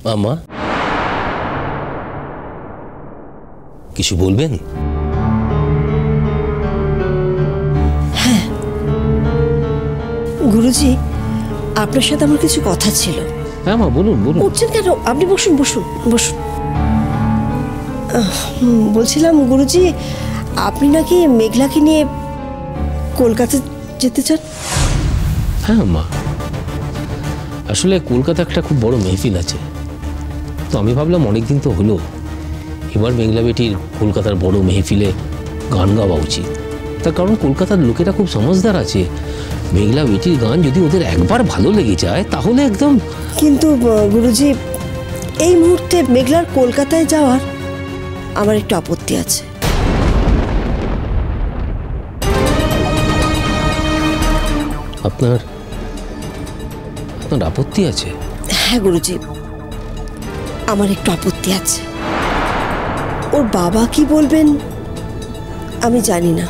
মা কিছু বলবেন? হ্যাঁ গুরুজি, আপনার সাথে আমার কিছু কথা ছিল। হ্যাঁ মা বলুন বলুন। উঠছেন কেন? আপনি বসুন বসুন বসুন। বলছিলাম গুরুজি, আপনি নাকি মেঘলাকে নিয়ে কলকাতা যেতে চান? হ্যাঁ মা, আসলে কলকাতা একটা খুব বড় মেহফিল আছে, তো আমি ভাবলাম অনেকদিন তো হলো, এবার মেঘলা বেটির কলকাতার বড় মেহফিলে গান গাওয়া উচিত। তার কারণ কলকাতার লোকেরা খুব সমঝদার আছে, মেঘলা বেটির গান যদি ওদের একবার ভালো লেগে যায় তাহলে একদম। কিন্তু গুরুজি, এই মুহূর্তে মেঘলার কলকাতায় যাওয়ার আমার একটু আপত্তি আছে। আপনার আপনার আপত্তি আছে? হ্যাঁ গুরুজি, আমার একটু আপত্তি আছে। ওর বাবা কি বলবেন আমি জানি না।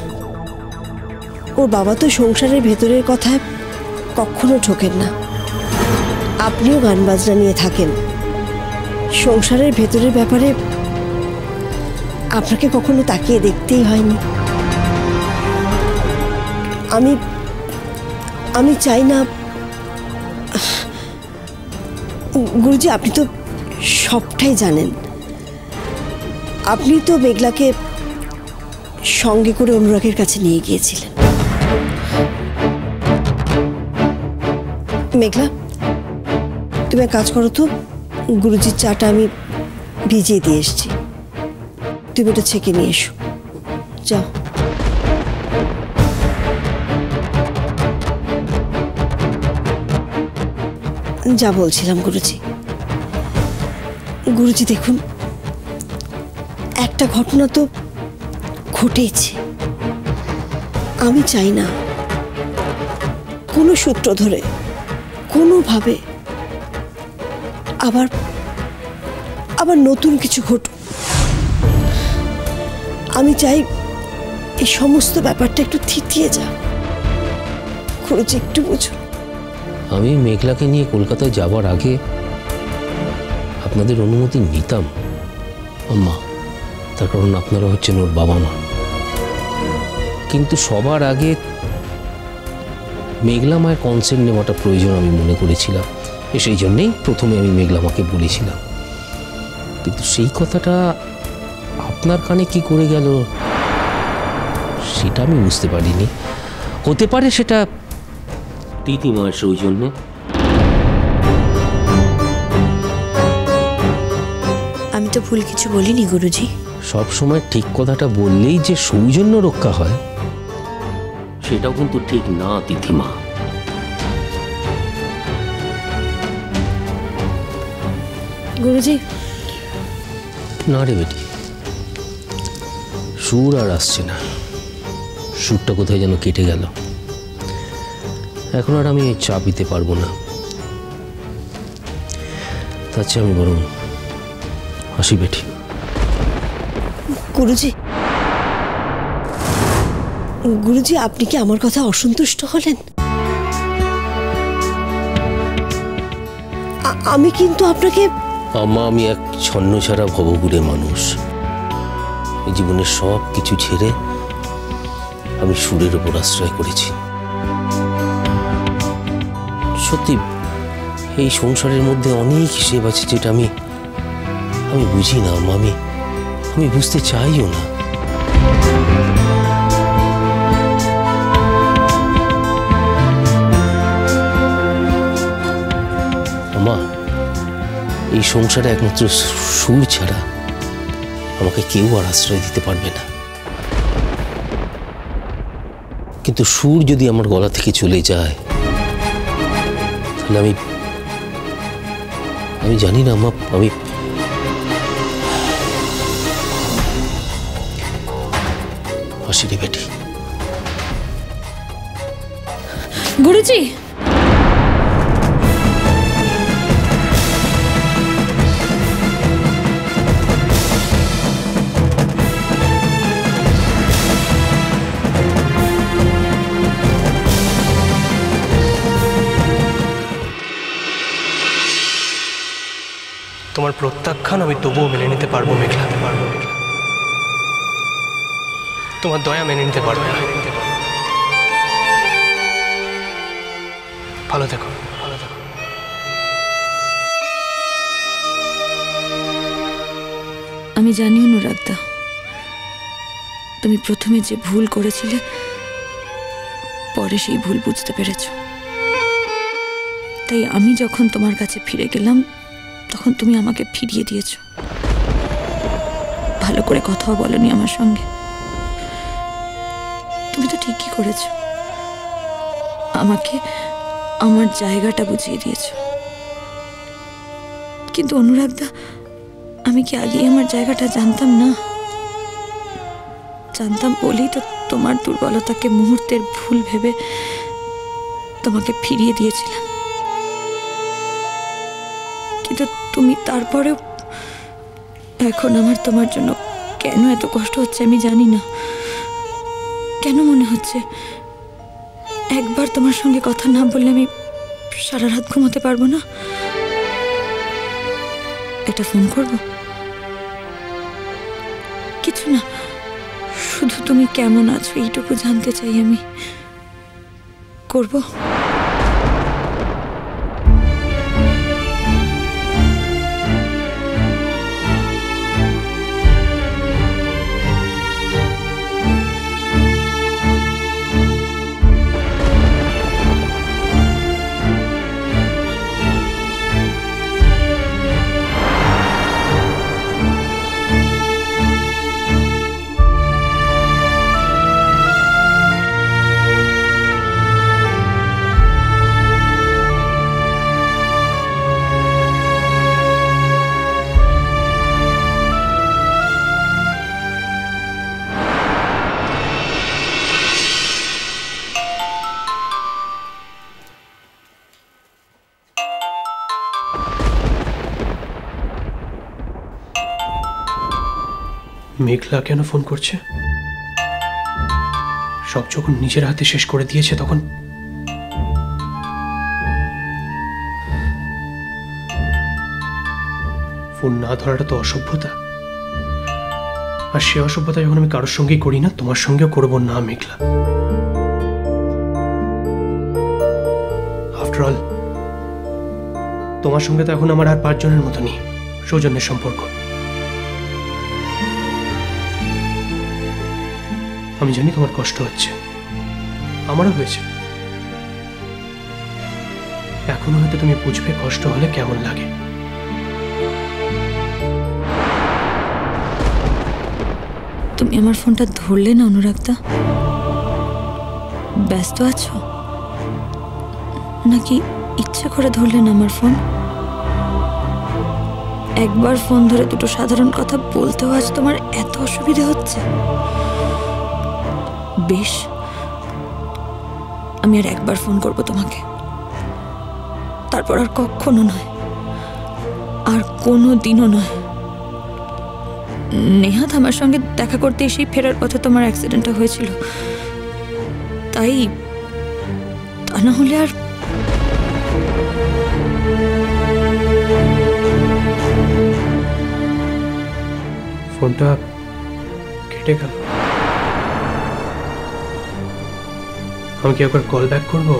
ওর বাবা তো সংসারের ভেতরের কথায় কখনো ঢোকেন না। আপনিও গান বাজনা নিয়ে থাকেন, সংসারের ভেতরের ব্যাপারে আপনাকে কখনো তাকিয়ে দেখতেই হয়নি। আমি আমি চাই না। গুরুজি, আপনি তো সবটাই জানেন। আপনি তো মেঘলাকে সঙ্গে করে অনুরাগের কাছে নিয়ে গিয়েছিলেন। মেঘলা, তুমি এক কাজ করো তো, গুরুজির চাটা আমি ভিজিয়ে দিয়ে এসছি, তুমি ওটা ছেঁকে নিয়ে এসো। যাও। যা বলছিলাম গুরুজি, গুরুজি দেখুন, একটা ঘটনা তো ঘটেছে। আমি চাই না কোনো সূত্র ধরে কোনোভাবে আবার আবার নতুন কিছু ঘটুক। আমি চাই এই সমস্ত ব্যাপারটা একটু থিতিয়ে যাক। গুরুজি একটু বুঝুন। আমি মেঘলাকে নিয়ে কলকাতায় যাবার আগে আপনাদের অনুমতি নিতাম আম্মা, তার কারণ আপনারা হচ্ছেন ওর বাবা মা। কিন্তু সবার আগে মেঘলা মায়ের কনসেন্ট নেওয়াটা প্রয়োজন আমি মনে করেছিলাম, সেই জন্যেই প্রথমে আমি মেঘলা মাকে বলেছিলাম। কিন্তু সেই কথাটা আপনার কানে কি করে গেল সেটা আমি বুঝতে পারিনি। হতে পারে সেটা দিদিমার সৌজন্য। আমি তো ভুল কিছু বলিনি গুরুজি। সব সময় ঠিক কথাটা বললেই যে সৌজন্য রক্ষা হয় সেটাও কিন্তু ঠিক না দিদিমা। গুরুজি, না রে বেটি, সুর আর আসছে না, সুরটা কোথায় যেন কেটে গেল। এখন আর আমি চা পিতে পারবো না, তার চেয়ে আমি বরং হাসি বেটি। গুরুজি, গুরুজি, আপনি কি আমার কথা অসন্তুষ্ট হলেন? আমি কিন্তু আপনাকে। আম্মা, আমি এক ছন্ন ছাড়া ভবঘুরে মানুষ। এই জীবনের সব কিছু ছেড়ে আমি সুরের উপর আশ্রয় করেছি। সত্যি এই সংসারের মধ্যে অনেক হিসেব আছে যেটা আমি বুঝি না আম্মা, আমি বুঝতে চাইও না। আম্মা, এই সংসারে একমাত্র সুর ছাড়া আমাকে কেউ আর আশ্রয় দিতে পারবে না। কিন্তু সুর যদি আমার গলা থেকে চলে যায় তাহলে আমি জানি না আম্মা, আমি হাসি রে বেটি। গুরুজি, তোমার প্রত্যাখ্যান আমি তবুও মেনে নিতে পারবো মেঘলা, তোমার দয়া মেনে নিতে পারবো না। ভালো থেকো, ভালো থেকো। আমি জানি অনুরাগদা, তুমি প্রথমে যে ভুল করেছিলে পরে সেই ভুল বুঝতে পেরেছ। তাই আমি যখন তোমার কাছে ফিরে গেলাম তখন তুমি আমাকে ফিরিয়ে দিয়েছ। ভালো করে কথাও বলনি আমার সঙ্গে। তুমি তো ঠিকই করেছ, আমাকে আমার জায়গাটা বুঝিয়ে দিয়েছ। কিন্তু অনুরাগদা, আমি কি আগেই আমার জায়গাটা জানতাম না? জানতাম বলেই তো তোমার দুর্বলতাকে মুহূর্তের ভুল ভেবে তোমাকে ফিরিয়ে দিয়েছিলাম। কিন্তু তুমি তারপরেও, এখন আমার তোমার জন্য কেন এত কষ্ট হচ্ছে আমি জানি না। কেন মনে হচ্ছে একবার তোমার সঙ্গে কথা না বললে আমি সারা রাত ঘুমাতে পারবো না। একটা ফোন করব? কিছু না, শুধু তুমি কেমন আছো এইটুকু জানতে চাই আমি। করব? মেঘলা কেন ফোন করছে? সব যখন নিজের হাতে শেষ করে দিয়েছে তখন ফোন না ধরাটা তো অসভ্যতা। আর সে অসভ্যতা যখন আমি কারোর সঙ্গেই করি না, তোমার সঙ্গেও করবো না মেঘলা। আফটার অল তোমার সঙ্গে তো এখন আমার আর 5 জনের মতো নেই সৌজন্যের সম্পর্ক। আমি জানি তোমার কষ্ট হচ্ছে, আমারও হয়েছে। এখনো হয়তো তুমি বুঝবে কষ্ট হলে কেমন লাগে। তুমি আমার ফোনটা ধরলে না অনুরাগদা? ব্যস্ত আছো নাকি ইচ্ছে করে ধরলে না আমার ফোন? একবার ফোন ধরে দুটো সাধারণ কথা বলতেও আজ তোমার এত অসুবিধা হচ্ছে। বেশ, আমি আর একবার ফোন করব তোমাকে, তারপর আর কখনো নয়, আর কোনো দিনও নয়। নেহাত আমার সঙ্গে দেখা করতে এসেই ফেরার পথে তোমার অ্যাক্সিডেন্টটা হয়েছিল, তাই তা না হলে আর। ফোনটা কেটে গেল। আমি কি একবার কল ব্যাক করবো?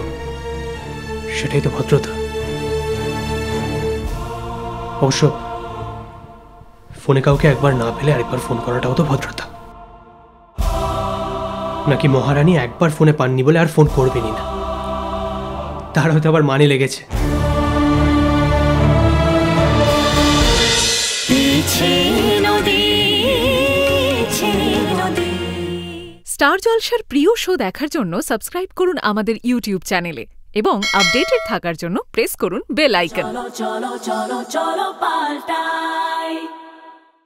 সেটাই তো ভদ্রতা। অবশ্য ফোনে কাউকে একবার না পেলে আরেকবার ফোন করাটাও তো ভদ্রতা। নাকি মহারানী একবার ফোনে পাননি বলে আর ফোন করবেনই না? তার হয়তো আবার মানে লেগেছে। স্টার জলসার প্রিয় শো দেখার জন্য সাবস্ক্রাইব করুন আমাদের ইউটিউব চ্যানেলে এবং আপডেটেড থাকার জন্য প্রেস করুন বেল আইকন। চলো চলো চলো চলো পাল্টাই।